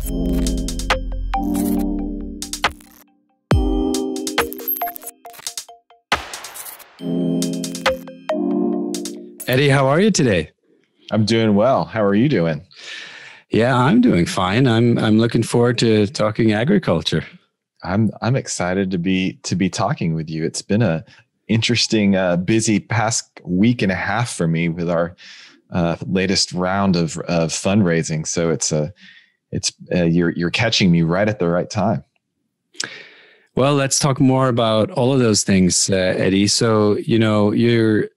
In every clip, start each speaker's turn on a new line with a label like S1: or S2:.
S1: Eddie, how are you today?
S2: I'm doing well. How are you doing?
S1: Yeah, I'm doing fine. I'm looking forward to talking agriculture.
S2: I'm excited to be talking with you. It's been a interesting, busy past week and a half for me with our latest round of fundraising. So you're catching me right at the right time.
S1: Well, let's talk more about all of those things, Eddie. So you're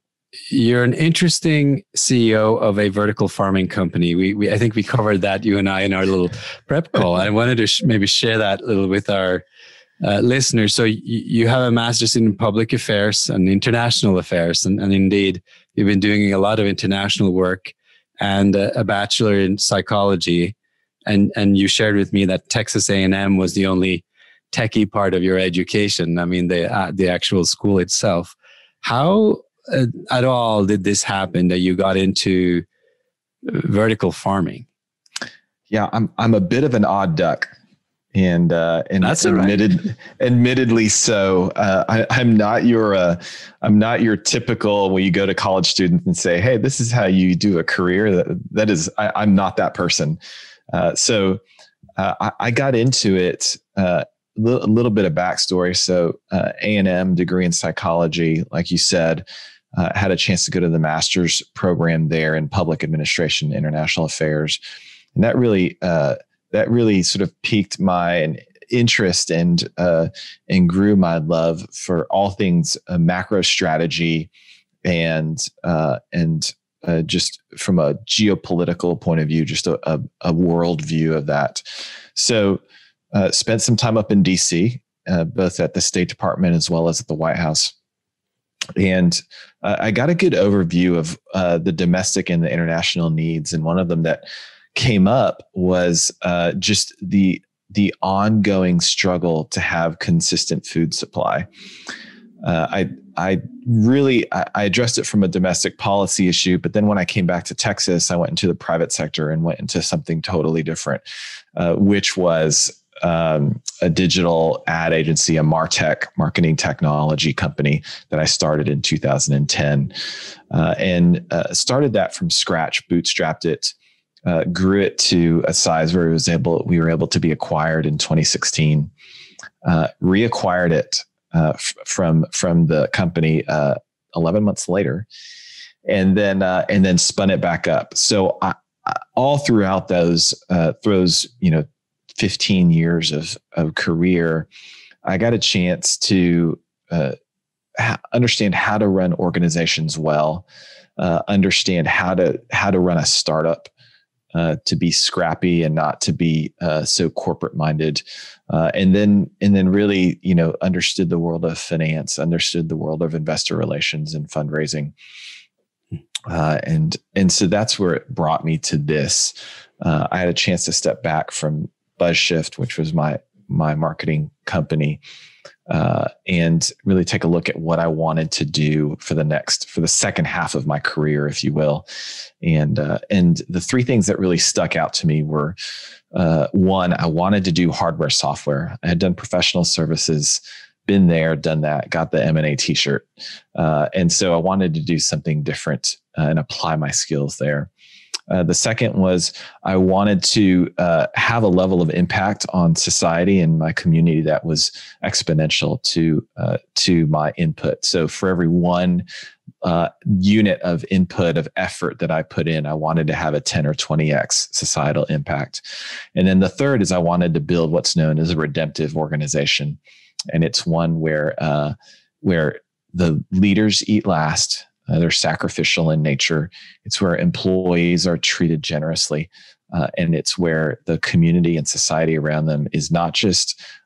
S1: an interesting CEO of a vertical farming company. I think we covered that, you and I, in our little prep call. I wanted to maybe share that a little with our listeners. So you have a master's in public affairs and international affairs, and indeed you've been doing a lot of international work, and a bachelor in psychology. And you shared with me that Texas A&M was the only techie part of your education. I mean, the actual school itself. How at all did this happen that you got into vertical farming?
S2: Yeah, I'm a bit of an odd duck, and
S1: that's
S2: admittedly so. I'm not your typical when you go to college student and say, "Hey, this is how you do a career." I'm not that person. So I got into it. A little bit of backstory. So A&M degree in psychology, like you said. Had a chance to go to the master's program there in public administration, international affairs, and that really sort of piqued my interest and grew my love for all things macro strategy and just from a geopolitical point of view, just a world view of that. So spent some time up in DC, both at the State Department as well as at the White House. And I got a good overview of the domestic and the international needs. And one of them that came up was just the ongoing struggle to have consistent food supply. I addressed it from a domestic policy issue, but then when I came back to Texas, I went into the private sector and went into something totally different, which was a digital ad agency, a MarTech, marketing technology company that I started in 2010, and started that from scratch, bootstrapped it, grew it to a size where we were able to be acquired in 2016, reacquired it from the company 11 months later, and then spun it back up. So all throughout those 15 years of career, I got a chance to understand how to run organizations well, understand how to run a startup, to be scrappy and not to be so corporate minded, and then really understood the world of finance, understood the world of investor relations and fundraising, and so that's where it brought me to this. I had a chance to step back from BuzzShift, which was my marketing company, and really take a look at what I wanted to do for the second half of my career, if you will. And the three things that really stuck out to me were, one, I wanted to do hardware software. I had done professional services, been there, done that, got the M&A t-shirt. And so I wanted to do something different and apply my skills there. The second was I wanted to have a level of impact on society and my community that was exponential to my input. So for every one unit of input of effort that I put in, I wanted to have a 10 or 20x societal impact. And then the third is I wanted to build what's known as a redemptive organization, and it's one where the leaders eat last. They're sacrificial in nature. It's where employees are treated generously. And it's where the community and society around them is not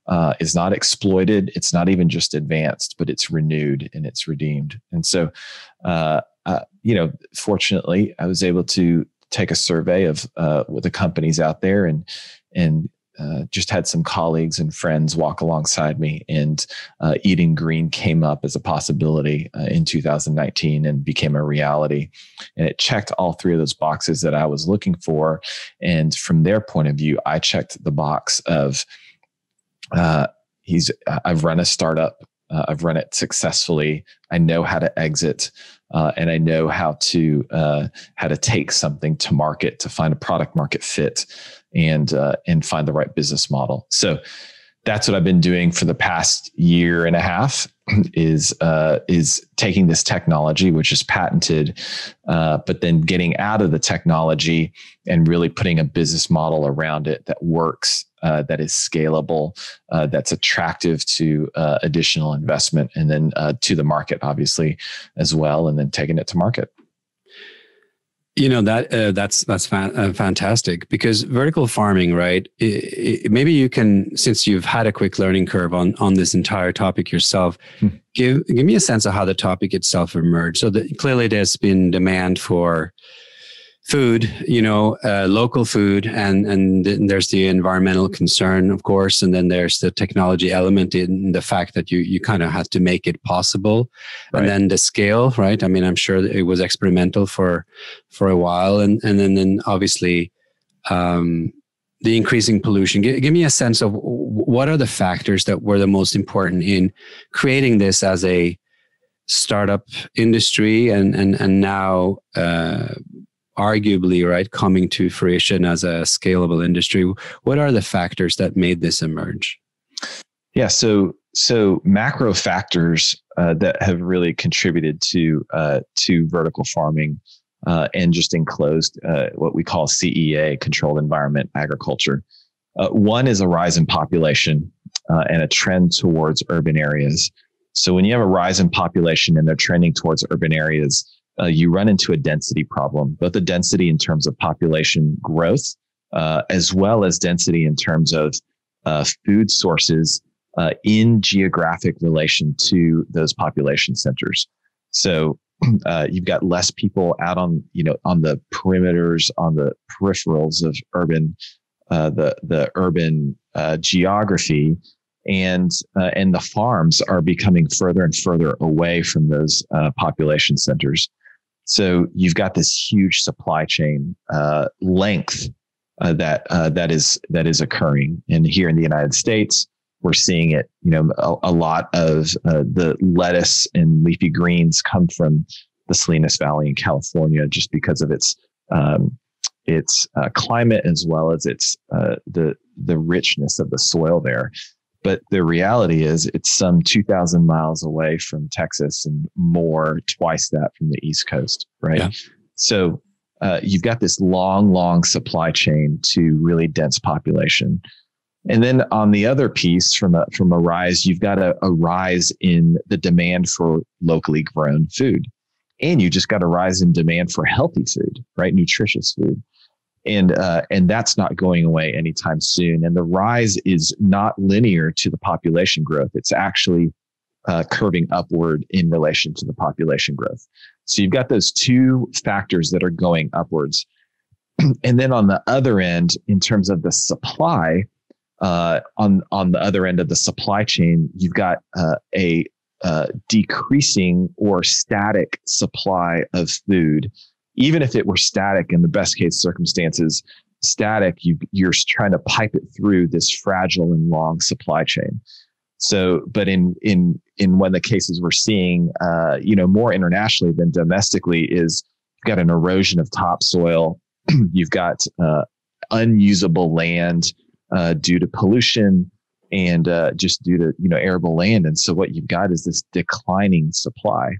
S2: exploited. It's not even just advanced, but it's renewed and it's redeemed. And so, fortunately, I was able to take a survey of the companies out there and just had some colleagues and friends walk alongside me, and eating green came up as a possibility in 2019 and became a reality. And it checked all three of those boxes that I was looking for. And from their point of view, I checked the box of I've run a startup. I've run it successfully. I know how to exit, and I know how to take something to market, to find a product market fit, and find the right business model. So that's what I've been doing for the past year and a half. Is taking this technology, which is patented, but then getting out of the technology and really putting a business model around it that works, that is scalable, that's attractive to additional investment, and then to the market, obviously, as well, and then taking it to market.
S1: That's fantastic, because vertical farming, right? Maybe you can, since you've had a quick learning curve on this entire topic yourself, give me a sense of how the topic itself emerged. So clearly there's been demand for food, local food, and there's the environmental concern, of course, and then there's the technology element in the fact that you kind of had to make it possible, right. And then the scale, right? I mean, I'm sure that it was experimental for a while, and then obviously the increasing pollution. Give me a sense of what are the factors that were the most important in creating this as a startup industry, and now arguably, right, coming to fruition as a scalable industry. What are the factors that made this emerge?
S2: Yeah, so macro factors that have really contributed to vertical farming and just enclosed what we call CEA, controlled environment agriculture. One is a rise in population and a trend towards urban areas. So when you have a rise in population and they're trending towards urban areas, you run into a density problem, both the density in terms of population growth, as well as density in terms of food sources in geographic relation to those population centers. So you've got less people out on the perimeters, on the peripherals of urban, the urban geography, and the farms are becoming further and further away from those population centers. So you've got this huge supply chain length that is occurring. And here in the United States, we're seeing it. A lot of the lettuce and leafy greens come from the Salinas Valley in California, just because of its climate, as well as its the richness of the soil there. But the reality is it's some 2,000 miles away from Texas and more, twice that from the East Coast, right? Yeah. So you've got this long supply chain to really dense population. And then on the other piece, from a rise, you've got a rise in the demand for locally grown food. And you just got a rise in demand for healthy food, right? Nutritious food. And that's not going away anytime soon. And the rise is not linear to the population growth. It's actually curving upward in relation to the population growth. So you've got those two factors that are going upwards. And then on the other end, in terms of the supply, on the other end of the supply chain, you've got a decreasing or static supply of food. Even if it were static in the best case circumstances, static, you're trying to pipe it through this fragile and long supply chain. So, but in one of the cases we're seeing, more internationally than domestically, is you've got an erosion of topsoil. You've got unusable land due to pollution and just due to arable land. And so what you've got is this declining supply.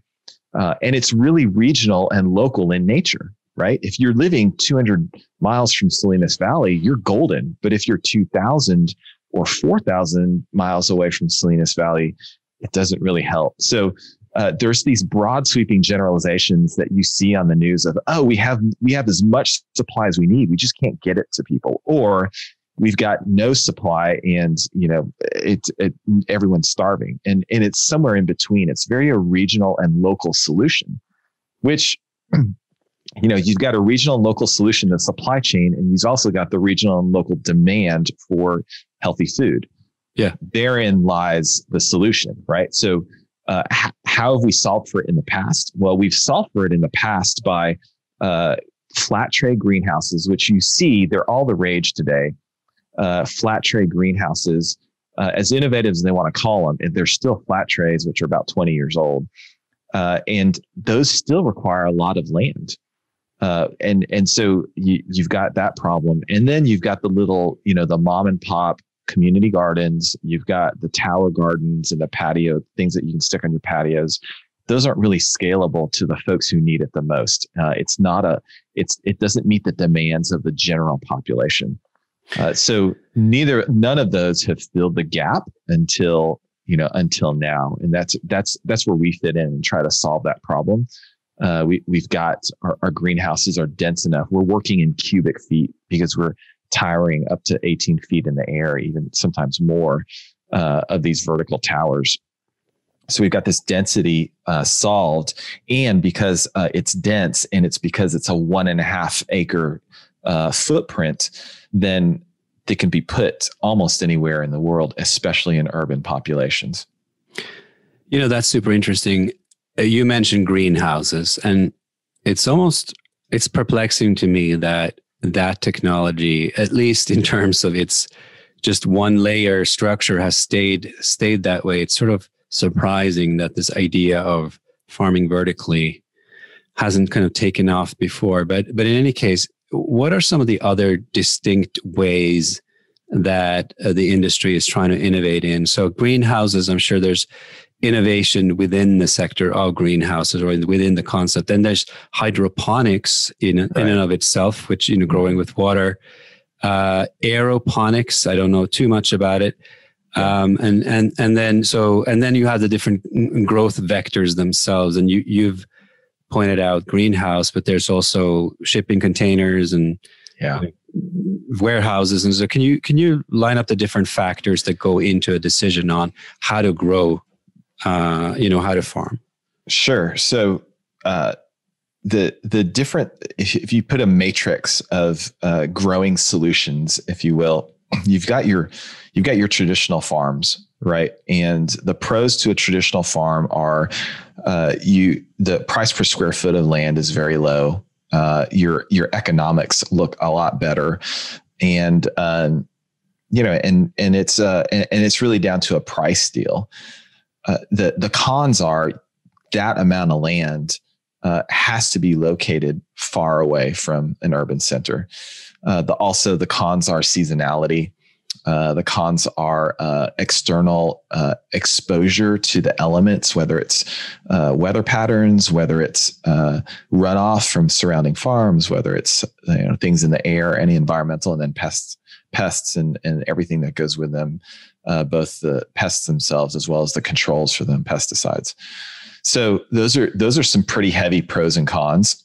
S2: And it's really regional and local in nature, right? If you're living 200 miles from Salinas Valley, you're golden. But if you're 2,000 or 4,000 miles away from Salinas Valley, it doesn't really help. So there's these broad sweeping generalizations that you see on the news of, we have as much supply as we need. We just can't get it to people. Or we've got no supply and, everyone's starving. And it's somewhere in between. It's very a regional and local solution, which you've got a regional and local solution to the supply chain, and you've also got the regional and local demand for healthy food.
S1: Yeah.
S2: Therein lies the solution, right? So how have we solved for it in the past? Well, we've solved for it in the past by flat tray greenhouses, which you see, they're all the rage today. Flat tray greenhouses, as innovative as they want to call them, they're still flat trays, which are about 20 years old. And those still require a lot of land. And so you've got that problem. And then you've got the little, the mom and pop community gardens. You've got the tower gardens and the patio things that you can stick on your patios. Those aren't really scalable to the folks who need it the most. It doesn't meet the demands of the general population. So none of those have filled the gap until now. And that's where we fit in and try to solve that problem. We've got our greenhouses are dense enough. We're working in cubic feet because we're towering up to 18 feet in the air, even sometimes more, of these vertical towers. So we've got this density solved, and because it's dense and it's because it's a 1.5 acre footprint, then they can be put almost anywhere in the world, especially in urban populations.
S1: That's super interesting. You mentioned greenhouses, and it's perplexing to me that technology, at least in terms of its just one layer structure, has stayed that way. It's sort of surprising that this idea of farming vertically hasn't kind of taken off before. But in any case, what are some of the other distinct ways that the industry is trying to innovate in? So greenhouses, I'm sure there's innovation within the sector of greenhouses or within the concept. Then there's hydroponics in and of itself, which, growing with water. Aeroponics, I don't know too much about it. And then you have the different growth vectors themselves. And you've pointed out greenhouse, but there's also shipping containers and warehouses. And so can you line up the different factors that go into a decision on how to grow, how to farm?
S2: Sure. So the different, if you put a matrix of growing solutions, if you will, you've got your traditional farms, right? And the pros to a traditional farm are the price per square foot of land is very low. Your economics look a lot better, and it's really down to a price deal. The cons are that amount of land has to be located far away from an urban center. The cons are seasonality. The cons are external exposure to the elements, whether it's weather patterns, whether it's runoff from surrounding farms, whether it's things in the air, any environmental, and then pests and everything that goes with them, both the pests themselves as well as the controls for them, pesticides. So those are some pretty heavy pros and cons.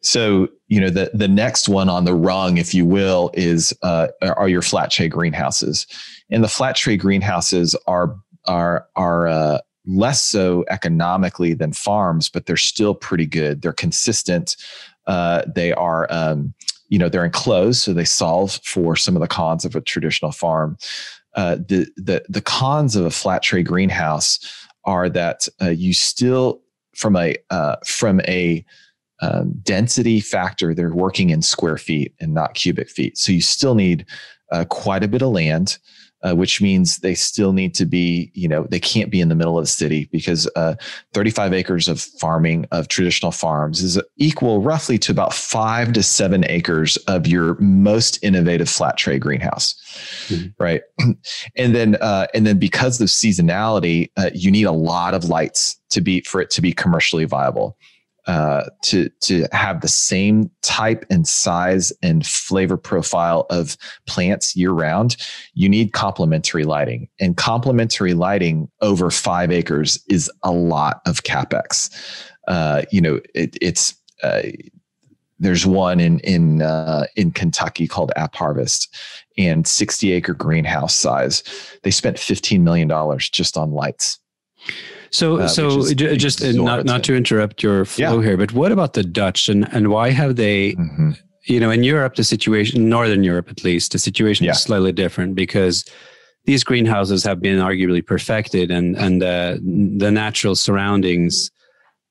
S2: So, the next one on the rung, if you will, are your flat tray greenhouses. And the flat tray greenhouses are less so economically than farms, but they're still pretty good. They're consistent. They are, they're enclosed, so they solve for some of the cons of a traditional farm. The cons of a flat tray greenhouse are that you still, from a density factor, they're working in square feet and not cubic feet. So you still need quite a bit of land, which means they still need to be, they can't be in the middle of the city, because 35 acres of farming of traditional farms is equal roughly to about 5 to 7 acres of your most innovative flat tray greenhouse. Mm-hmm. Right. And then because of seasonality, you need a lot of lights for it to be commercially viable. To have the same type and size and flavor profile of plants year round, you need complementary lighting. And complementary lighting over 5 acres is a lot of CapEx. There's one in Kentucky called AppHarvest, and 60-acre greenhouse size. They spent $15 million just on lights.
S1: Just not to interrupt your flow here, but what about the Dutch and why have they? Mm-hmm. In Europe, the situation, Northern Europe at least, the situation is slightly different because these greenhouses have been arguably perfected, and the natural surroundings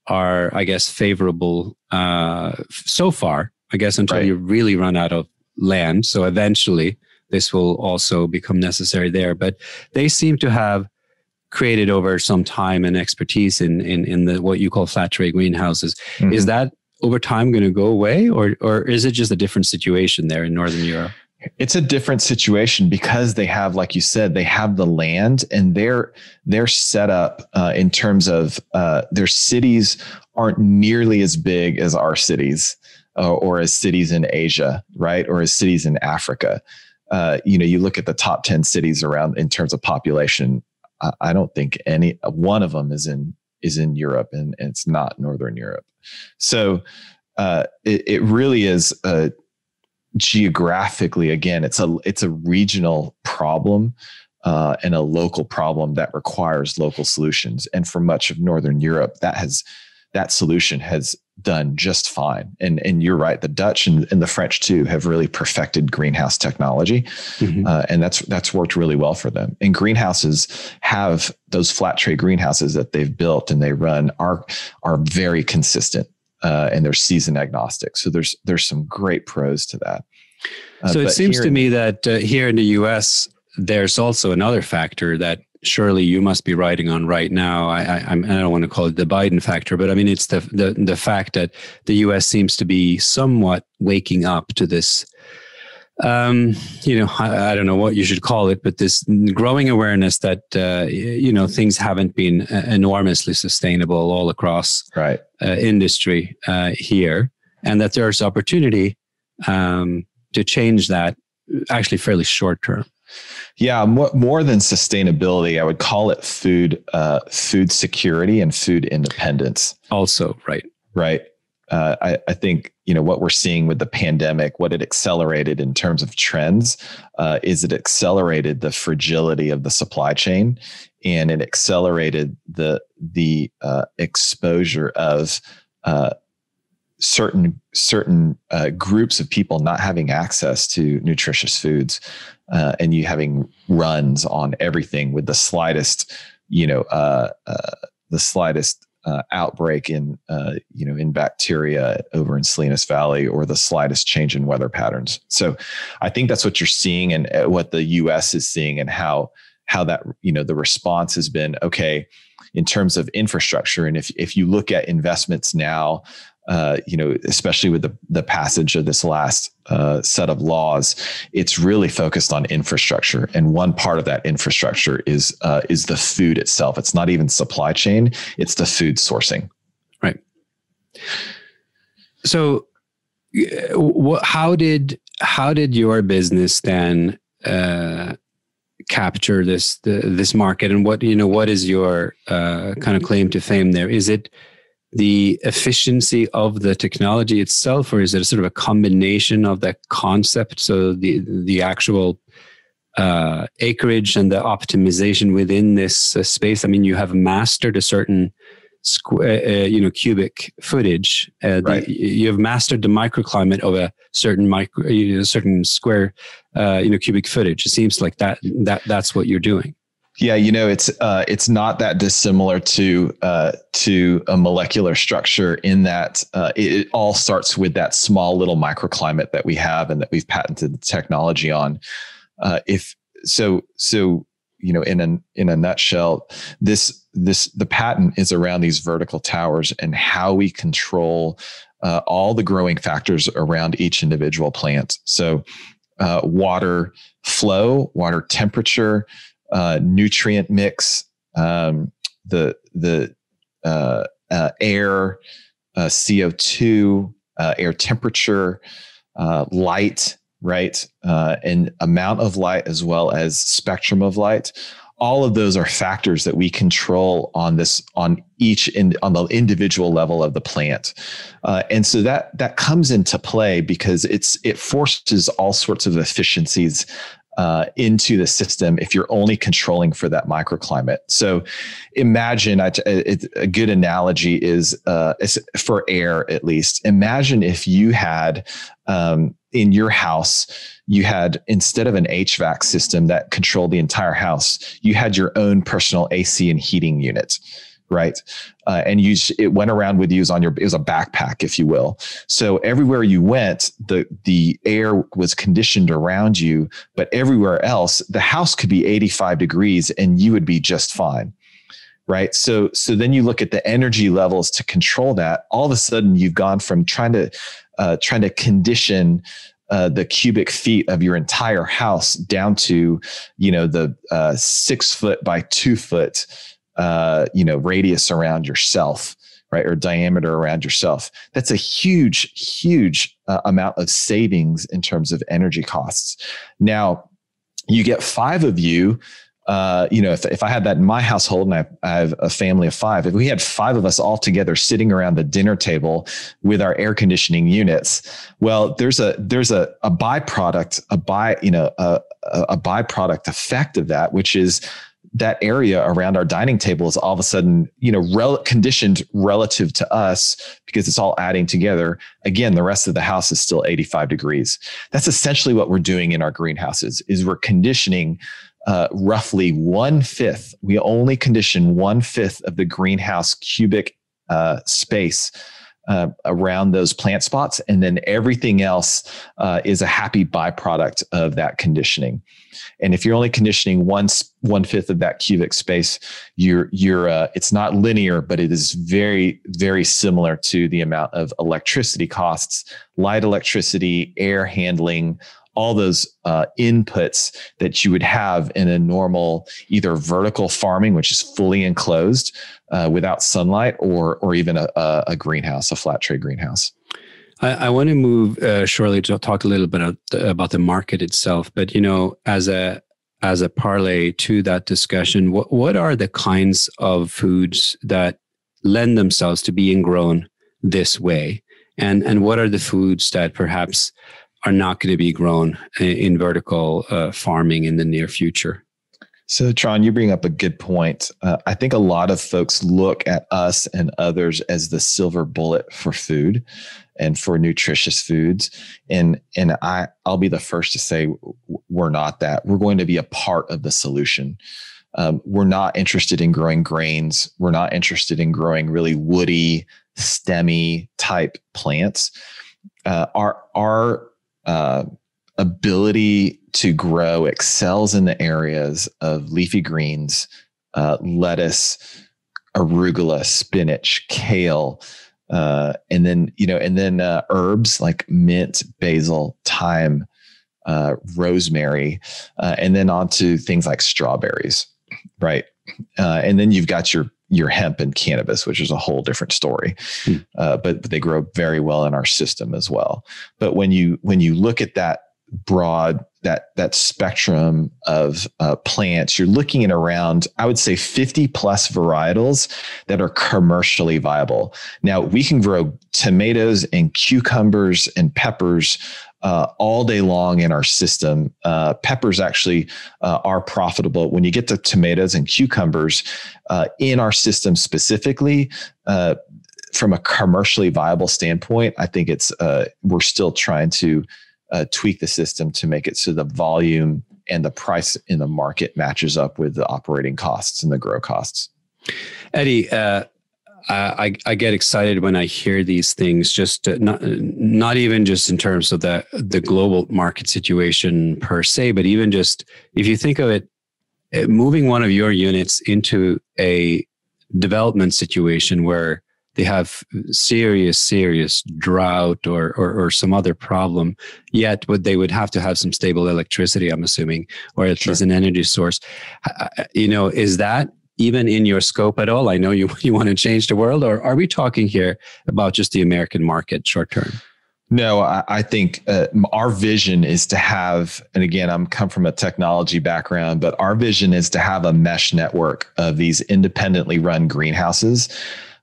S1: are, I guess, favorable so far. I guess until you really run out of land. So eventually, this will also become necessary there. But they seem to have created over some time and expertise in the what you call flat tray greenhouses. Mm-hmm. Is that over time going to go away, or is it just a different situation there in Northern Europe?
S2: It's a different situation because they have, like you said, they have the land, and they're set up in terms of their cities aren't nearly as big as our cities or as cities in Asia, right? Or as cities in Africa. You look at the top 10 cities around in terms of population. I don't think any one of them is in Europe, and it's not Northern Europe. So it really is geographically, again, it's a regional problem and a local problem that requires local solutions. And for much of Northern Europe, that solution has done just fine. And you're right, the Dutch and the French too have really perfected greenhouse technology. Mm-hmm. And that's worked really well for them. And greenhouses have those flat tray greenhouses that they've built and they run are very consistent. And they're season agnostic. So there's some great pros to that.
S1: So it seems to me that here in the US, there's also another factor that surely you must be riding on right now. I don't want to call it the Biden factor, but I mean, it's the fact that the US seems to be somewhat waking up to this, I don't know what you should call it, but this growing awareness that, things haven't been enormously sustainable all across industry here, and that there's opportunity to change that actually fairly short term.
S2: Yeah, more than sustainability, I would call it food security and food independence.
S1: Also, right.
S2: I think, what we're seeing with the pandemic, what it accelerated in terms of trends, is it accelerated the fragility of the supply chain, and it accelerated the exposure of certain groups of people not having access to nutritious foods, and you having runs on everything with the slightest outbreak in bacteria over in Salinas Valley, or the slightest change in weather patterns. So I think that's what you're seeing, and what the US is seeing, and how that, the response has been okay in terms of infrastructure. And if you look at investments now, especially with the passage of this last set of laws, it's really focused on infrastructure. And one part of that infrastructure is the food itself. It's not even supply chain; it's the food sourcing.
S1: Right. So, how did your business then capture this market, and what is your kind of claim to fame there? Is it the efficiency of the technology itself, or is it a sort of a combination of that concept? So the actual acreage and the optimization within this space. I mean, you have mastered a certain cubic footage. You have mastered the microclimate of a certain square cubic footage. It seems like that's what you're doing.
S2: Yeah, it's not that dissimilar to a molecular structure, in that it all starts with that small little microclimate that we have and that we've patented the technology on. In a nutshell, the patent is around these vertical towers and how we control all the growing factors around each individual plant. So water flow, water temperature, nutrient mix, the air, CO2, air temperature, light, right? And amount of light, as well as spectrum of light. All of those are factors that we control on the individual level of the plant. And so that comes into play because it forces all sorts of efficiencies into the system if you're only controlling for that microclimate. So imagine a good analogy is for air, at least. Imagine if you had in your house, you had, instead of an HVAC system that controlled the entire house, you had your own personal AC and heating unit. Right. And it went around with you it was a backpack, if you will. So everywhere you went, the air was conditioned around you, but everywhere else, the house could be 85 degrees and you would be just fine. Right. So then you look at the energy levels to control that. All of a sudden you've gone from trying to condition the cubic feet of your entire house down to, the 6 foot by 2 foot radius around yourself, right? Or diameter around yourself. That's a huge amount of savings in terms of energy costs. Now you get 5 of you, if I had that in my household, and I have a family of 5, if we had 5 of us all together sitting around the dinner table with our air conditioning units, well, there's a byproduct, a byproduct effect of that, which is that area around our dining table is all of a sudden, conditioned relative to us because it's all adding together. Again, the rest of the house is still 85 degrees. That's essentially what we're doing in our greenhouses is we're conditioning roughly 1/5. We only condition 1/5 of the greenhouse cubic space around those plant spots. And then everything else is a happy byproduct of that conditioning. And if you're only conditioning 1/5 of that cubic space, it's not linear, but it is very, very similar to the amount of electricity costs, light electricity, air handling, all those inputs that you would have in a normal, either vertical farming, which is fully enclosed without sunlight, or even a greenhouse, a flat tray greenhouse.
S1: I want to move shortly to talk a little bit about the market itself. But, as a parlay to that discussion, what are the kinds of foods that lend themselves to being grown this way? And what are the foods that perhaps are not going to be grown in vertical farming in the near future?
S2: So, Tron, you bring up a good point. I think a lot of folks look at us and others as the silver bullet for food and for nutritious foods. And I'll be the first to say we're not that. We're going to be a part of the solution. We're not interested in growing grains. We're not interested in growing really woody, stemmy type plants. Our ability to grow excels in the areas of leafy greens, lettuce, arugula, spinach, kale, and then herbs like mint, basil, thyme, rosemary, and then on to things like strawberries, right? And then you've got your hemp and cannabis, which is a whole different story, but they grow very well in our system as well. But when you look at that broad, that spectrum of plants, you're looking at around, I would say 50 plus varietals that are commercially viable. Now we can grow tomatoes and cucumbers and peppers all day long in our system. Peppers actually are profitable. When you get to tomatoes and cucumbers in our system specifically, from a commercially viable standpoint, I think we're still trying to tweak the system to make it so the volume and the price in the market matches up with the operating costs and the grow costs.
S1: Eddie, I get excited when I hear these things, just not even just in terms of the global market situation per se, but even just if you think of it, moving one of your units into a development situation where they have serious drought or some other problem, yet they would have to have some stable electricity, I'm assuming, or at least an energy source. Is that even in your scope at all? I know you want to change the world, or are we talking here about just the American market short term?
S2: No, I think our vision is to have, and again, I'm come from a technology background, but our vision is to have a mesh network of these independently run greenhouses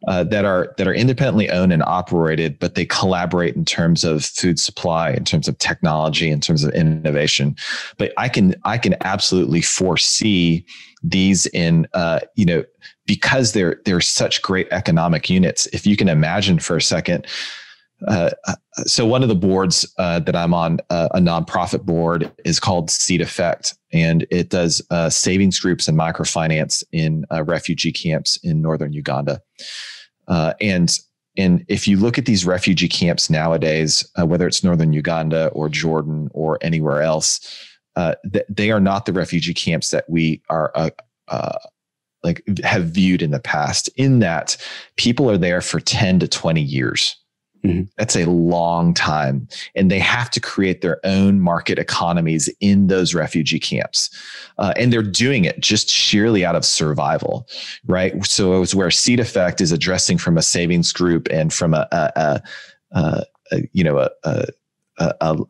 S2: that are independently owned and operated, but they collaborate in terms of food supply, in terms of technology, in terms of innovation. But I can absolutely foresee these in because they're such great economic units. If you can imagine for a second. So one of the boards that I'm on, a nonprofit board, is called Seed Effect, and it does savings groups and microfinance in refugee camps in northern Uganda. And if you look at these refugee camps nowadays, whether it's northern Uganda or Jordan or anywhere else, they are not the refugee camps that we are have viewed in the past. In that, people are there for 10 to 20 years. Mm-hmm. That's a long time. And they have to create their own market economies in those refugee camps. And they're doing it just sheerly out of survival, right? So it was where Seed Effect is addressing from a savings group and from a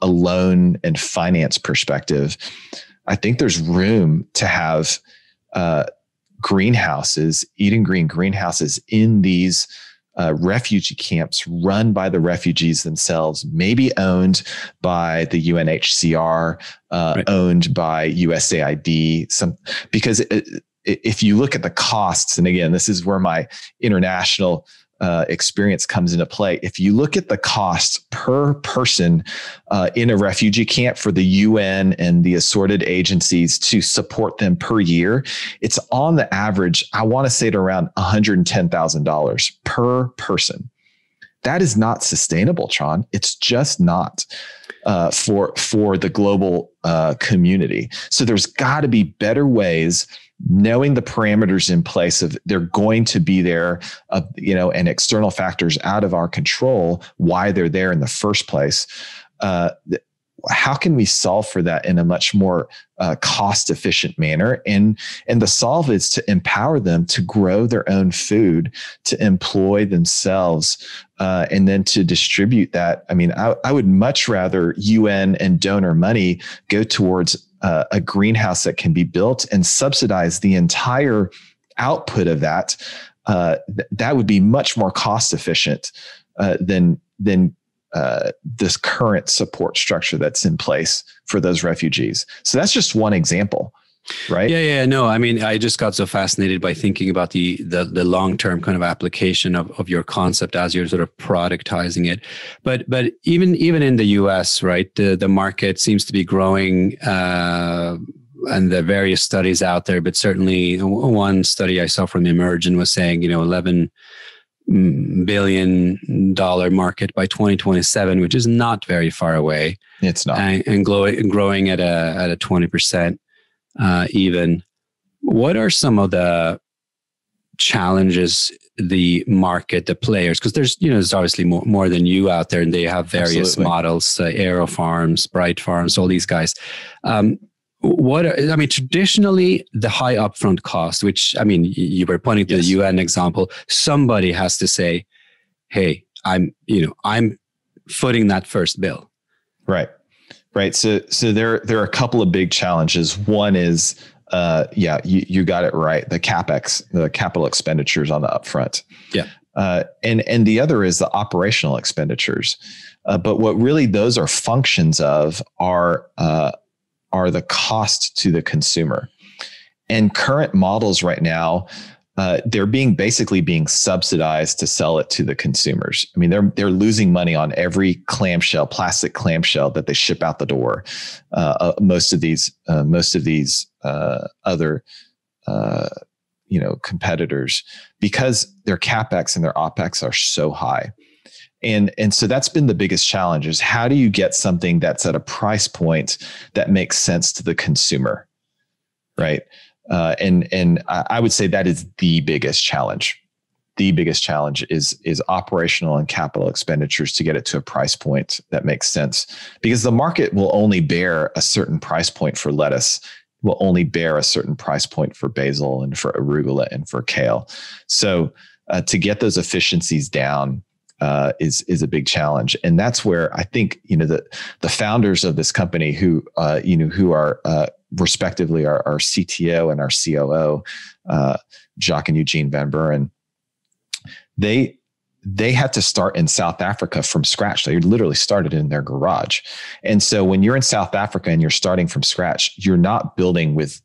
S2: loan and finance perspective. I think there's room to have greenhouses, Eden Green greenhouses in these refugee camps run by the refugees themselves, maybe owned by the UNHCR, right, owned by USAID. Because if you look at the costs, and again, this is where my international experience comes into play. If you look at the costs per person in a refugee camp for the UN and the assorted agencies to support them per year, it's on the average, I want to say at around $110,000 per person. That is not sustainable, Tron. It's just not for the global community. So there's got to be better ways, knowing the parameters in place of they're going to be there, and external factors out of our control, why they're there in the first place. How can we solve for that in a much more cost efficient manner? And the solve is to empower them to grow their own food, to employ themselves, and then to distribute that. I mean, I would much rather UN and donor money go towards a greenhouse that can be built and subsidize the entire output of that. That would be much more cost efficient than this current support structure that's in place for those refugees. So that's just one example, right?
S1: Yeah. No, I mean, I just got so fascinated by thinking about the long-term kind of application of your concept as you're sort of productizing it. But even in the US, right, the market seems to be growing, and there are various studies out there, but certainly one study I saw from Emergent was saying, $11 billion market by 2027, which is not very far away.
S2: It's not.
S1: And growing at a 20%. Even. What are some of the challenges the players, because there's obviously more than you out there, and they have various Absolutely. Models, AeroFarms, Bright Farms, all these guys. Traditionally the high upfront cost, which, you were pointing to the UN example, somebody has to say, hey, I'm footing that first bill.
S2: Right. So there are a couple of big challenges. One is, you got it right. The CapEx, the capital expenditures on the upfront.
S1: Yeah.
S2: And the other is the operational expenditures. But what really those are functions of are the cost to the consumer. And current models right now, they're basically being subsidized to sell it to the consumers. I mean, they're losing money on every plastic clamshell that they ship out the door. Most of these other competitors, because their CapEx and their OpEx are so high. And so that's been the biggest challenge, is how do you get something that's at a price point that makes sense to the consumer, right? And I would say that is the biggest challenge. The biggest challenge is operational and capital expenditures to get it to a price point that makes sense, because the market will only bear a certain price point for lettuce, will only bear a certain price point for basil and for arugula and for kale. So to get those efficiencies down is a big challenge. And that's where I think, the founders of this company who are respectively our CTO and our COO, Jacques and Eugene Van Buren, they had to start in South Africa from scratch. They literally started in their garage. And so when you're in South Africa and you're starting from scratch, you're not building with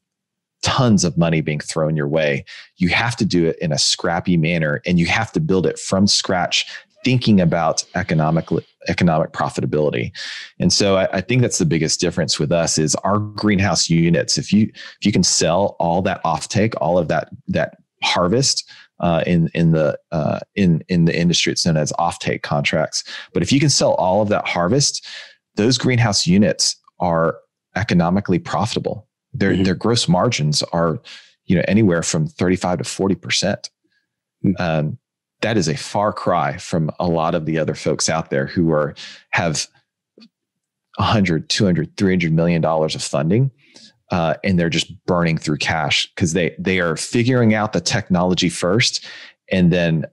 S2: tons of money being thrown your way. You have to do it in a scrappy manner, and you have to build it from scratch, thinking about economic profitability. And so I think that's the biggest difference with us is our greenhouse units. If you can sell all that offtake, all of that harvest, in the industry, it's known as offtake contracts. But if you can sell all of that harvest, those greenhouse units are economically profitable. Their gross margins are, anywhere from 35 to 40%. That is a far cry from a lot of the other folks out there who have $100, $200, $300 million of funding. And they're just burning through cash because they are figuring out the technology first, and then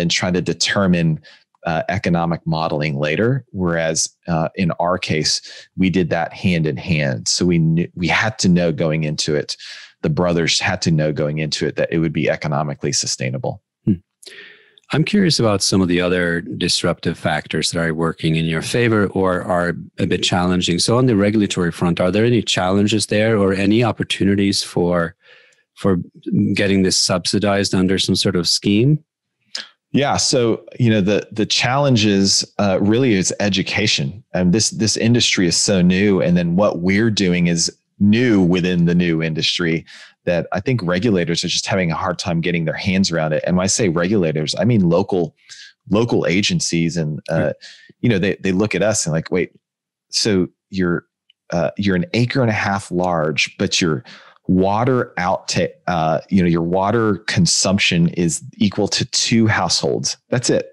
S2: trying to determine economic modeling later. Whereas in our case, we did that hand in hand. So we had to know going into it. The brothers had to know going into it that it would be economically sustainable.
S1: I'm curious about some of the other disruptive factors that are working in your favor or are a bit challenging. So on the regulatory front, are there any challenges there or any opportunities for getting this subsidized under some sort of scheme?
S2: Yeah. So, the challenges really is education. And this industry is so new. And then what we're doing is new within the new industry that I think regulators are just having a hard time getting their hands around it. And when I say regulators, I mean local agencies. And, they look at us and like, wait, so you're an acre and a half large, but your water your water consumption is equal to 2 households. That's it.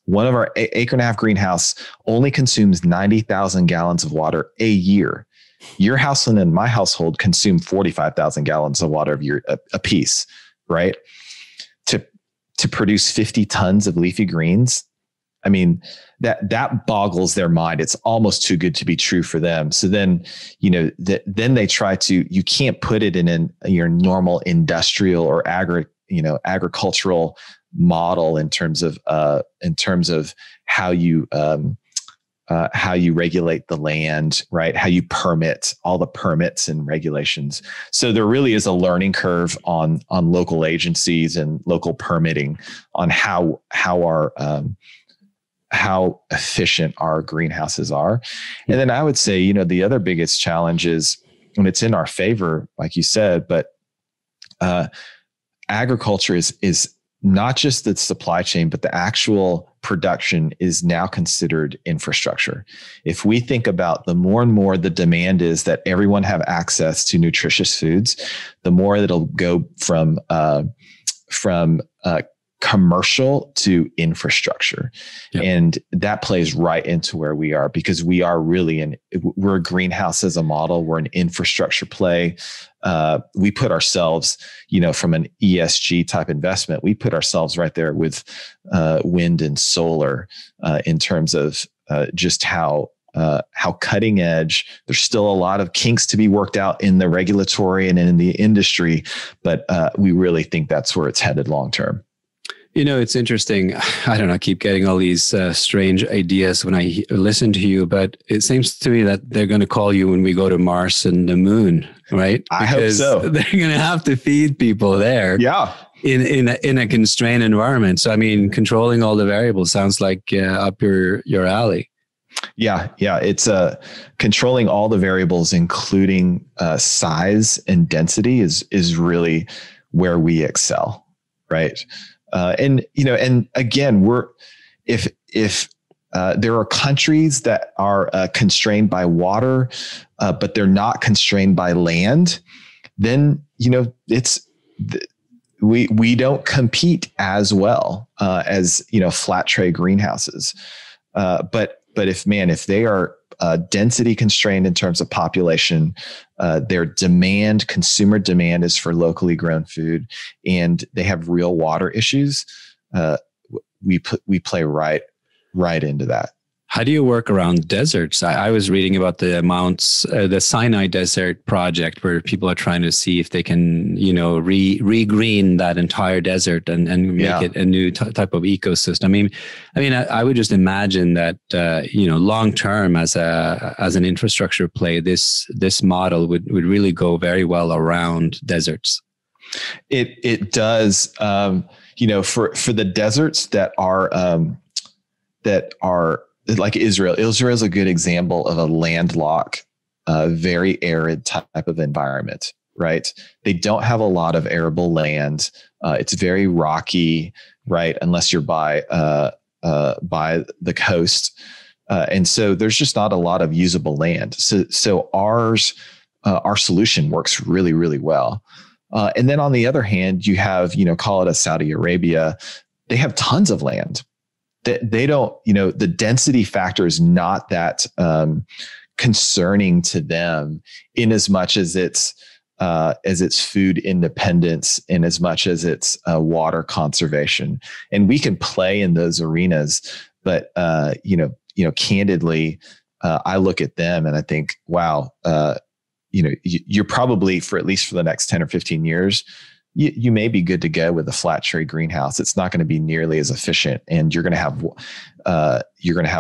S2: One of our acre and a half greenhouse only consumes 90,000 gallons of water a year. Your household and my household consume 45,000 gallons of water a piece, right? To produce 50 tons of leafy greens. I mean, that boggles their mind. It's almost too good to be true for them. So then, then they try to, you can't put it in your normal industrial or agricultural model in terms of how you regulate the land, right? How you permit, all the permits and regulations. So there really is a learning curve on local agencies and local permitting on how efficient our greenhouses are. And then I would say, the other biggest challenge is, and it's in our favor, like you said, but agriculture is not just the supply chain, but the actual production is now considered infrastructure. If we think about the more and more the demand is that everyone have access to nutritious foods, the more it'll go from commercial to infrastructure. Yep. And that plays right into where we are, because we are really we're a greenhouse as a model. We're an infrastructure play. We put ourselves, from an ESG type investment, we put ourselves right there with wind and solar in terms of just how cutting edge. There's still a lot of kinks to be worked out in the regulatory and in the industry, but we really think that's where it's headed long term.
S1: It's interesting. I don't know, I keep getting all these strange ideas when I listen to you, but it seems to me that they're going to call you when we go to Mars and the moon, right?
S2: I hope so.
S1: They're going to have to feed people there.
S2: Yeah.
S1: In a constrained environment. So, I mean, controlling all the variables sounds like up your alley.
S2: Yeah. It's controlling all the variables, including size and density is really where we excel, right? And again, if there are countries that are constrained by water, but they're not constrained by land, then, we don't compete as well as, flat tray greenhouses. But if they are density constrained in terms of population, their consumer demand is for locally grown food, and they have real water issues, we play right into that.
S1: How do you work around deserts? I was reading about the Sinai Desert project, where people are trying to see if they can, regreen that entire desert and make it a new type of ecosystem. I would just imagine that, long term as an infrastructure play, this model would really go very well around deserts.
S2: It does. For the deserts that are like Israel. Israel is a good example of a landlocked, very arid type of environment, right? They don't have a lot of arable land. It's very rocky, right? Unless you're by the coast. And so there's just not a lot of usable land. So our solution works really, really well. And then on the other hand, you have, call it a Saudi Arabia. They have tons of land. They don't, the density factor is not that concerning to them, in as much as it's food independence, in as much as it's water conservation. And we can play in those arenas, but candidly, I look at them and I think, wow, you're probably, for at least for the next 10 or 15 years, you may be good to go with a flat tray greenhouse. It's not going to be nearly as efficient, and you're going to have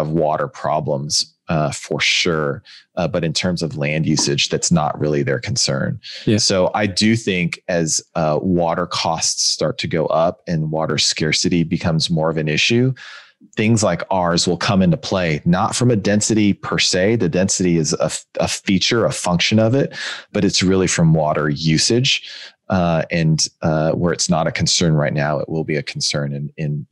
S2: water problems for sure. But in terms of land usage, that's not really their concern. Yeah. So I do think as water costs start to go up and water scarcity becomes more of an issue, things like ours will come into play, not from a density per se. The density is a feature, a function of it, but it's really from water usage. And where it's not a concern right now, it will be a concern in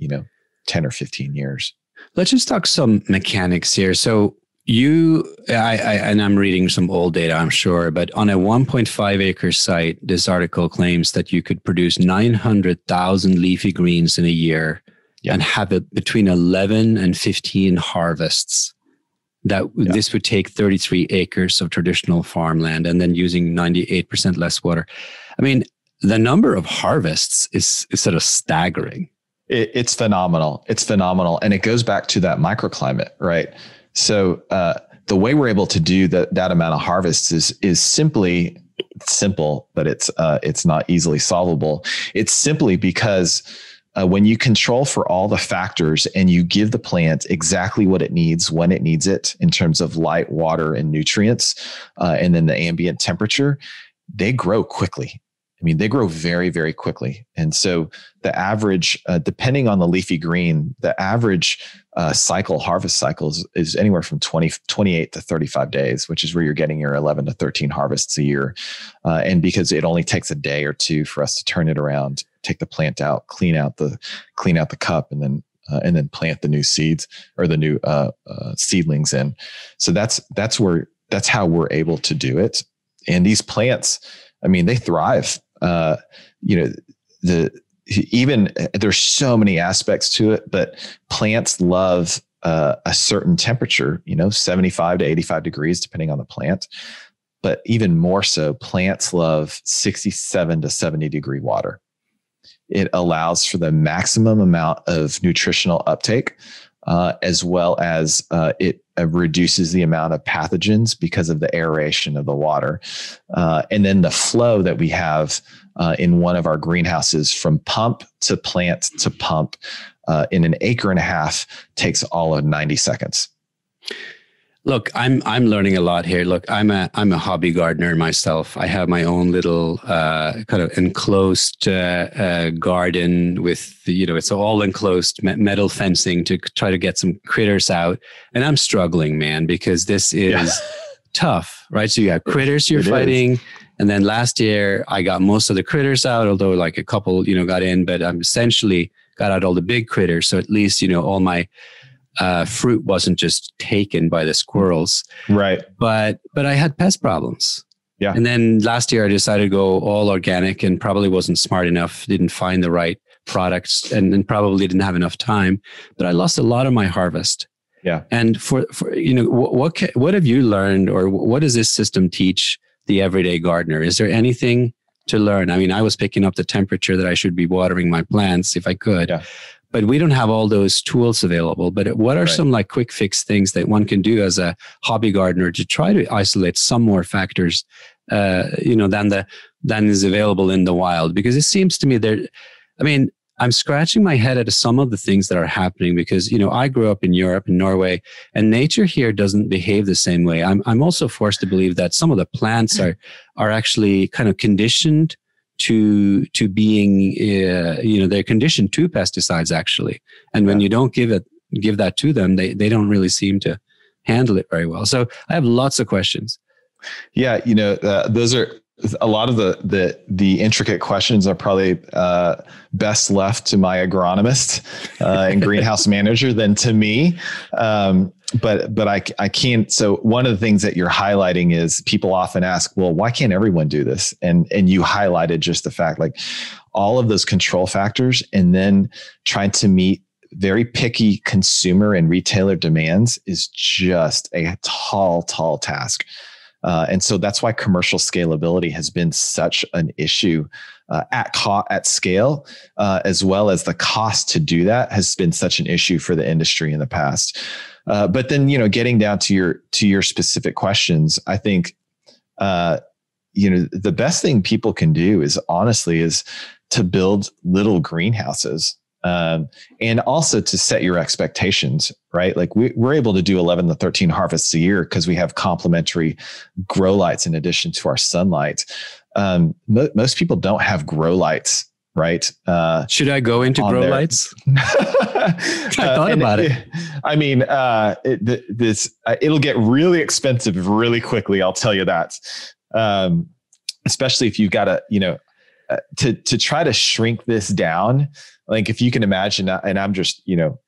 S2: 10 or 15 years.
S1: Let's just talk some mechanics here. So I'm reading some old data, I'm sure, but on a 1.5 acre site, this article claims that you could produce 900,000 leafy greens in a year and have it between 11 and 15 harvests. This would take 33 acres of traditional farmland, and then using 98% less water. The number of harvests is sort of staggering.
S2: It's phenomenal. It's phenomenal. And it goes back to that microclimate, right? So the way we're able to do that amount of harvests is simply simple, but it's not easily solvable. It's simply because when you control for all the factors and you give the plant exactly what it needs when it needs it in terms of light, water, and nutrients, and then the ambient temperature, they grow quickly. They grow very, very quickly. And so the average, depending on the leafy green, the average harvest cycles is anywhere from 28 to 35 days, which is where you're getting your 11 to 13 harvests a year. And because it only takes a day or two for us to turn it around, take the plant out, clean out the cup, and then plant the new seeds or the new seedlings in. So that's how we're able to do it. And these plants, they thrive. There's so many aspects to it, but plants love a certain temperature, 75 to 85 degrees, depending on the plant. But even more so, plants love 67 to 70 degree water. It allows for the maximum amount of nutritional uptake, as well as it reduces the amount of pathogens because of the aeration of the water. And then the flow that we have in one of our greenhouses from pump to plant to pump in an acre and a half takes all of 90 seconds.
S1: Look, I'm learning a lot here. Look, I'm a hobby gardener myself. I have my own little kind of enclosed garden with it's all enclosed metal fencing to try to get some critters out. And I'm struggling, man, because this is tough, right? So you have critters you're fighting. And then last year I got most of the critters out, although like a couple, got in, but I'm essentially got out all the big critters. So at least, all my fruit wasn't just taken by the squirrels.
S2: Right.
S1: But I had pest problems.
S2: Yeah.
S1: And then last year I decided to go all organic and probably wasn't smart enough, didn't find the right products and probably didn't have enough time, but I lost a lot of my harvest.
S2: Yeah.
S1: And for what have you learned, or what does this system teach the everyday gardener? Is there anything to learn? I was picking up the temperature that I should be watering my plants if I could. Yeah. but we don't have all those tools available. But what are some like quick fix things that one can do as a hobby gardener to try to isolate some more factors, than is available in the wild? Because it seems to me I'm scratching my head at some of the things that are happening because, I grew up in Europe, in Norway, and nature here doesn't behave the same way. I'm also forced to believe that some of the plants are actually kind of conditioned to being, they're conditioned to pesticides actually. And when you don't give that to them, they don't really seem to handle it very well. So I have lots of questions.
S2: Yeah. Those are a lot of the intricate questions are probably best left to my agronomist and greenhouse manager than to me. But I can't. So one of the things that you're highlighting is people often ask, well, why can't everyone do this? And you highlighted just the fact, like all of those control factors, and then trying to meet very picky consumer and retailer demands is just a tall task. And so that's why commercial scalability has been such an issue at scale, as well as the cost to do that has been such an issue for the industry in the past. But then, getting down to your specific questions, I think, the best thing people can do is to build little greenhouses. And also to set your expectations, right? Like we're able to do 11 to 13 harvests a year because we have complementary grow lights in addition to our sunlight. Most people don't have grow lights, right?
S1: Should I go into grow lights? I thought about it.
S2: I mean, it'll get really expensive really quickly. I'll tell you that. Especially if you've got to try to shrink this down. Like if you can imagine, and I'm just,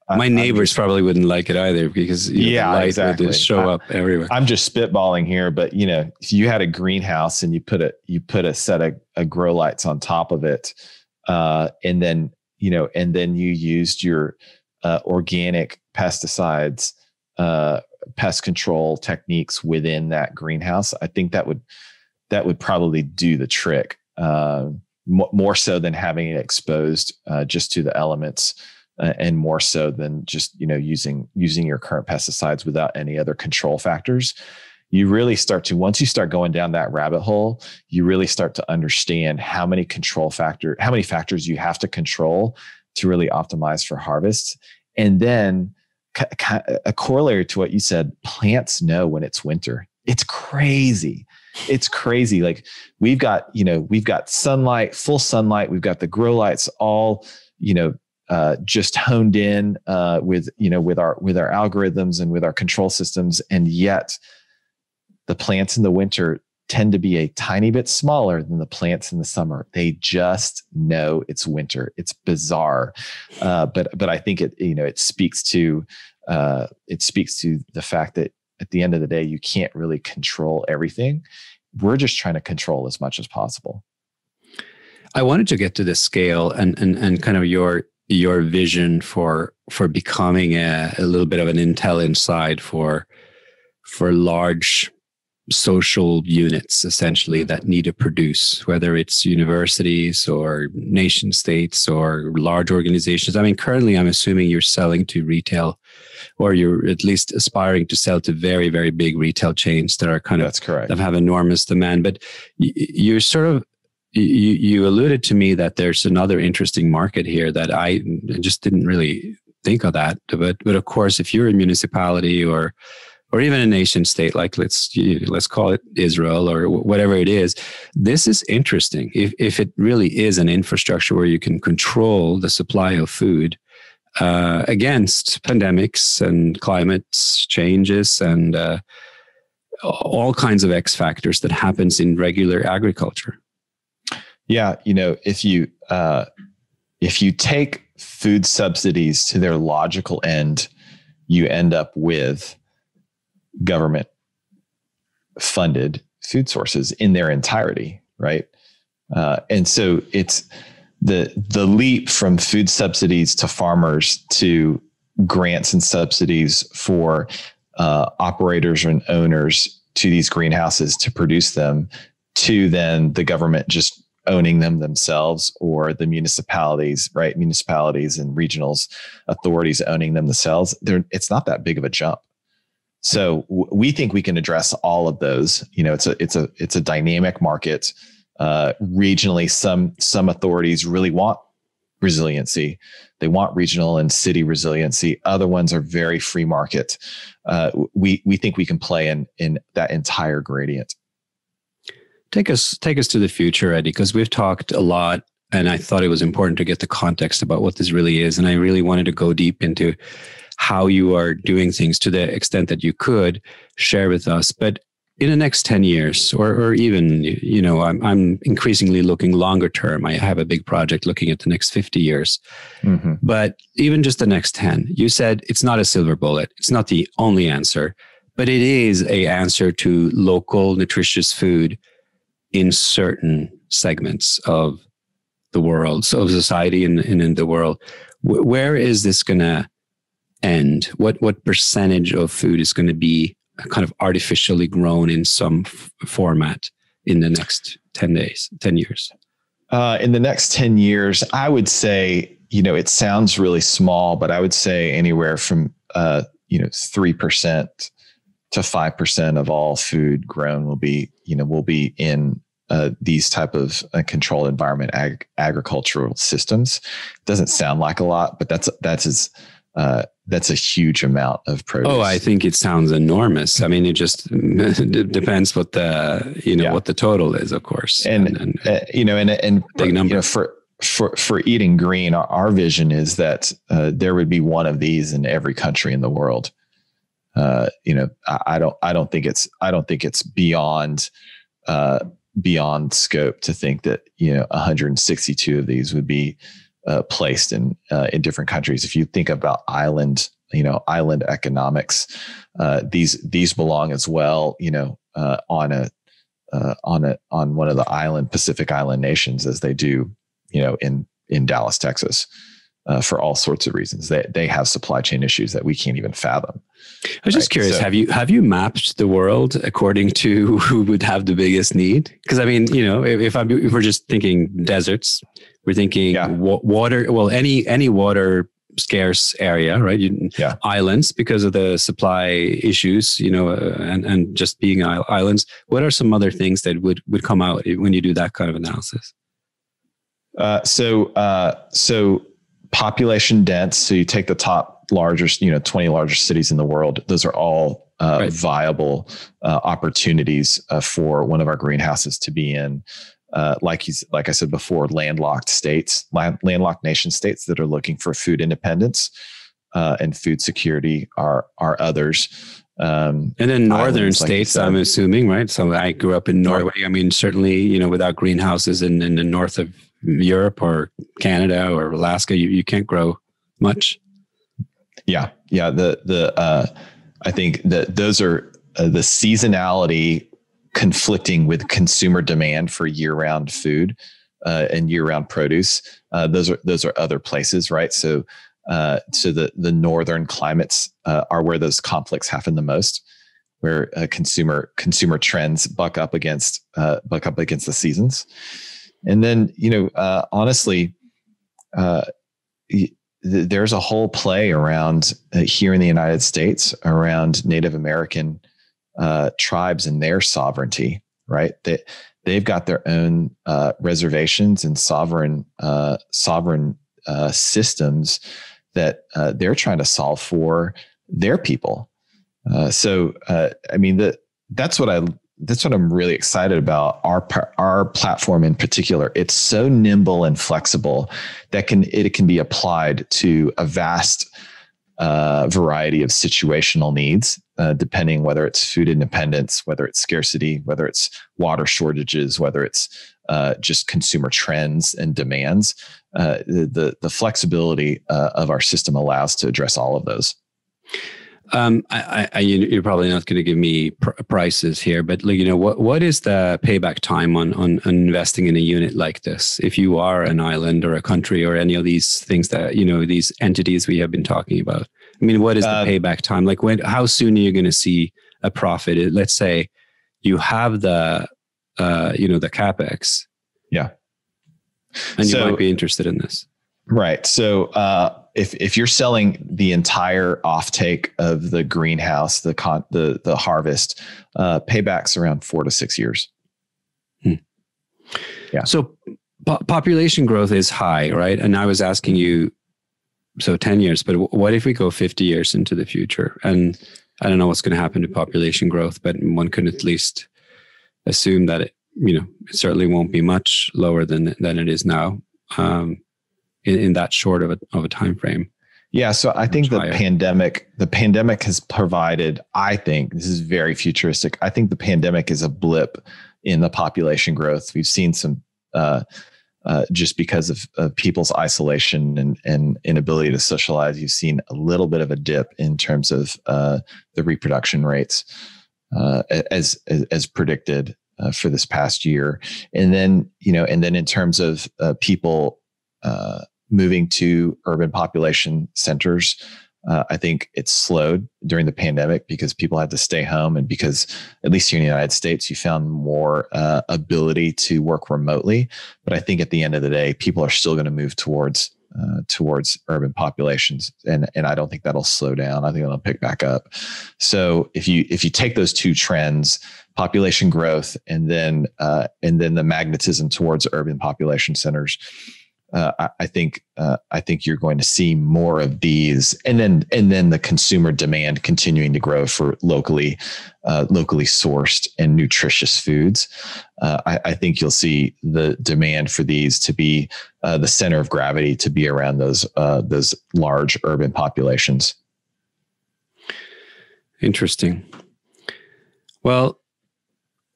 S1: my neighbors probably wouldn't like it either because the light
S2: exactly.
S1: would show up everywhere.
S2: I'm just spitballing here, but if you had a greenhouse and you put a set of grow lights on top of it, and then you used your organic pesticides, pest control techniques within that greenhouse, I think that would probably do the trick. More so than having it exposed just to the elements, and more so than just using your current pesticides without any other control factors. You really once you start going down that rabbit hole, you really start to understand how many factors you have to control to really optimize for harvest. And then a corollary to what you said, plants know when it's winter. It's crazy. Like we've got sunlight, full sunlight. We've got the grow lights all, just honed in with our algorithms and with our control systems. And yet the plants in the winter tend to be a tiny bit smaller than the plants in the summer. They just know it's winter. It's bizarre. But I think it speaks to the fact that at the end of the day, you can't really control everything. We're just trying to control as much as possible.
S1: I wanted to get to the scale and kind of your vision for becoming a little bit of an Intel Inside for large social units, essentially, that need to produce, whether it's universities or nation states or large organizations. I mean, currently, I'm assuming you're selling to retail, or you're at least aspiring to sell to very, very big retail chains that are
S2: That's correct.
S1: That have enormous demand. But you're sort of, you alluded to me that there's another interesting market here that I just didn't really think of that. But of course, if you're a municipality or even a nation state, like let's call it Israel or whatever it is, this is interesting. If it really is an infrastructure where you can control the supply of food against pandemics and climate changes and all kinds of X factors that happens in regular agriculture.
S2: Yeah, if you take food subsidies to their logical end, you end up with government funded food sources in their entirety, right? And so it's the leap from food subsidies to farmers to grants and subsidies for operators and owners to these greenhouses to produce them, to then the government just owning them themselves or the municipalities, right? Municipalities and regionals authorities owning them themselves. It's not that big of a jump. So we think we can address all of those. It's a dynamic market. Regionally, some authorities really want resiliency. They want regional and city resiliency. Other ones are very free market. We think we can play in that entire gradient.
S1: Take us to the future, Eddie, because we've talked a lot, and I thought it was important to get the context about what this really is. And I really wanted to go deep into how you are doing things to the extent that you could share with us. But in the next 10 years, or even, I'm increasingly looking longer term. I have a big project looking at the next 50 years. Mm-hmm. But even just the next 10, you said it's not a silver bullet. It's not the only answer, but it is an answer to local nutritious food in certain segments of the world, so of society and in the world. Where is this going to end? What percentage of food is going to be kind of artificially grown in some format in the next 10 years?
S2: In the next 10 years, I would say, it sounds really small, but I would say anywhere from, 3% to 5% of all food grown will be in these type of controlled environment agricultural systems. Doesn't sound like a lot, but that's a huge amount of produce.
S1: Oh, I think it sounds enormous. I mean, it just depends what what the total is, of course.
S2: And big number. For eating green, our vision is that there would be one of these in every country in the world. I don't think it's beyond scope to think that 162 of these would be placed in different countries. If you think about island economics, these belong as well, on one of the Pacific Island nations, as they do, in Dallas, Texas, for all sorts of reasons. They have supply chain issues that we can't even fathom.
S1: I was just curious, have you mapped the world according to who would have the biggest need? Because I mean, if we're just thinking deserts, we're thinking water. Well, any water scarce area, right? Islands, because of the supply issues, and just being islands. What are some other things that would come out when you do that kind of analysis?
S2: So population dense. So you take the top largest, 20 largest cities in the world. Those are all viable opportunities for one of our greenhouses to be in. Like I said before, landlocked nation states that are looking for food independence and food security are others.
S1: And then northern states, like I'm assuming, right? So I grew up in Norway. I mean, certainly, without greenhouses in the north of Europe or Canada or Alaska, you can't grow much.
S2: Yeah. I think that those are the seasonality conflicting with consumer demand for year-round food and year-round produce. Those are other places, right? So the northern climates are where those conflicts happen the most, where consumer trends buck up against the seasons. And then, honestly, there's a whole play around here in the United States around Native American tribes and their sovereignty, right? They've got their own reservations and sovereign systems that they're trying to solve for their people. That's what I'm really excited about. Our platform in particular, it's so nimble and flexible that it can be applied to a vast variety of situational needs, depending whether it's food independence, whether it's scarcity, whether it's water shortages, whether it's just consumer trends and demands. The flexibility of our system allows to address all of those.
S1: You're probably not going to give me prices here, but what is the payback time on investing in a unit like this? If you are an island or a country or any of these things that, these entities we have been talking about, I mean, what is the payback time? Like how soon are you going to see a profit? Let's say you have the CapEx.
S2: Yeah.
S1: And you might be interested in this.
S2: Right. So if you're selling the entire offtake of the greenhouse, the harvest, payback's around 4 to 6 years.
S1: Yeah. So population growth is high, right? And I was asking you, so 10 years, but what if we go 50 years into the future? And I don't know what's going to happen to population growth, but one could at least assume that it certainly won't be much lower than it is now, in that short of a time frame.
S2: Yeah, so I think the pandemic has provided, I think this is very futuristic, I think the pandemic is a blip in the population growth. We've seen some, just because of people's isolation and inability to socialize, you've seen a little bit of a dip in terms of the reproduction rates, as predicted for this past year. And then in terms of people moving to urban population centers, I think it's slowed during the pandemic because people had to stay home, and because, at least here in the United States, you found more ability to work remotely. But I think at the end of the day, people are still going to move towards urban populations, and I don't think that'll slow down. I think it'll pick back up. So if you take those two trends, population growth and then the magnetism towards urban population centers, I think you're going to see more of these, and then the consumer demand continuing to grow for locally sourced and nutritious foods. I think you'll see the demand for these to be the center of gravity, to be around those large urban populations.
S1: Interesting. Well,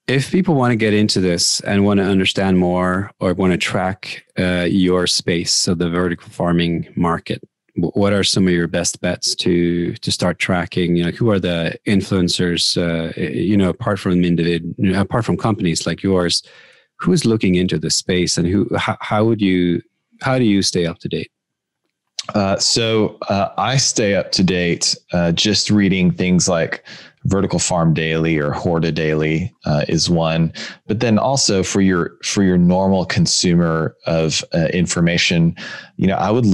S1: if people want to get into this and want to understand more, or want to track your space, so the vertical farming market, what are some of your best bets to start tracking? Who are the influencers? Apart from companies like yours, who is looking into the space, and how do you stay up to date?
S2: So I stay up to date just reading things like Vertical Farm Daily or Horta Daily is one, but then also for your normal consumer of information, I would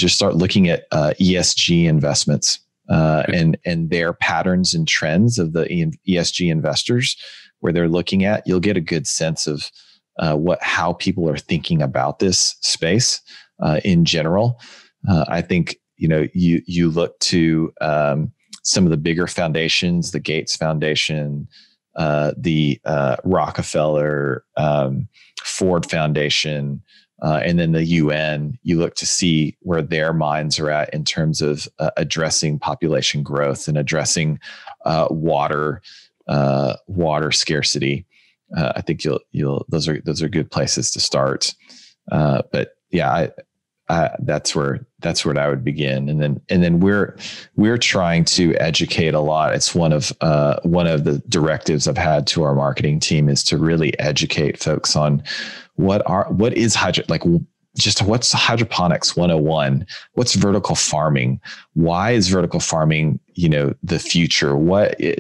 S2: start looking at ESG investments and their patterns and trends of the ESG investors, where they're looking at. You'll get a good sense of how people are thinking about this space in general. I think you look to some of the bigger foundations, the Gates Foundation, the Rockefeller, Ford Foundation, and then the UN. You look to see where their minds are at in terms of addressing population growth and addressing water scarcity. I think those are good places to start. But yeah, that's where I would begin, and then we're trying to educate a lot. It's one of the directives I've had to our marketing team, is to really educate folks on what's hydroponics 101, what's vertical farming, why is vertical farming the future,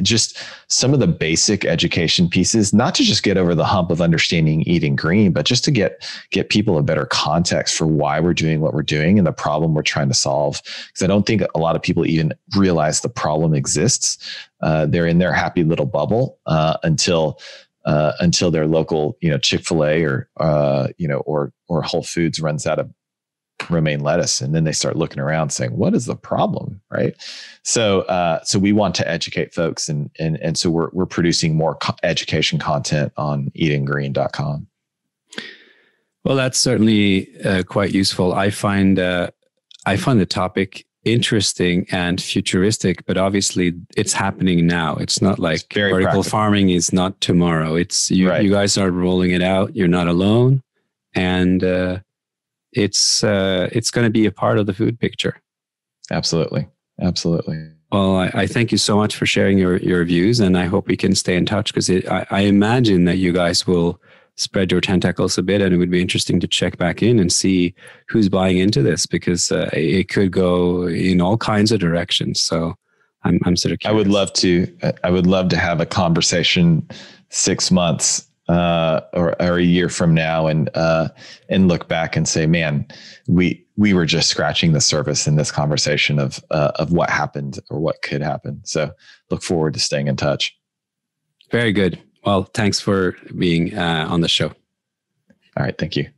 S2: just some of the basic education pieces, not to just get over the hump of understanding eating green, but just to get people a better context for why we're doing what we're doing and the problem we're trying to solve. Because I don't think a lot of people even realize the problem exists. They're in their happy little bubble until their local, Chick-fil-A or Whole Foods runs out of romaine lettuce, and then they start looking around saying, "What is the problem?" Right? So we want to educate folks, and so we're producing more education content on eatinggreen.com.
S1: Well, that's certainly quite useful. I find the topic interesting and futuristic, but obviously it's happening now. It's not like vertical farming is not tomorrow. It's you guys are rolling it out. You're not alone, and it's going to be a part of the food picture. Absolutely. Well, I thank you so much for sharing your views, and I hope we can stay in touch, because I imagine that you guys will spread your tentacles a bit, and it would be interesting to check back in and see who's buying into this, because it could go in all kinds of directions. So I'm sort of curious. I would love to have a conversation 6 months
S2: or a year from now and look back and say, man, we were just scratching the surface in this conversation of what happened or what could happen. So look forward to staying in touch.
S1: Very good. Well, thanks for being on the show.
S2: All right. Thank you.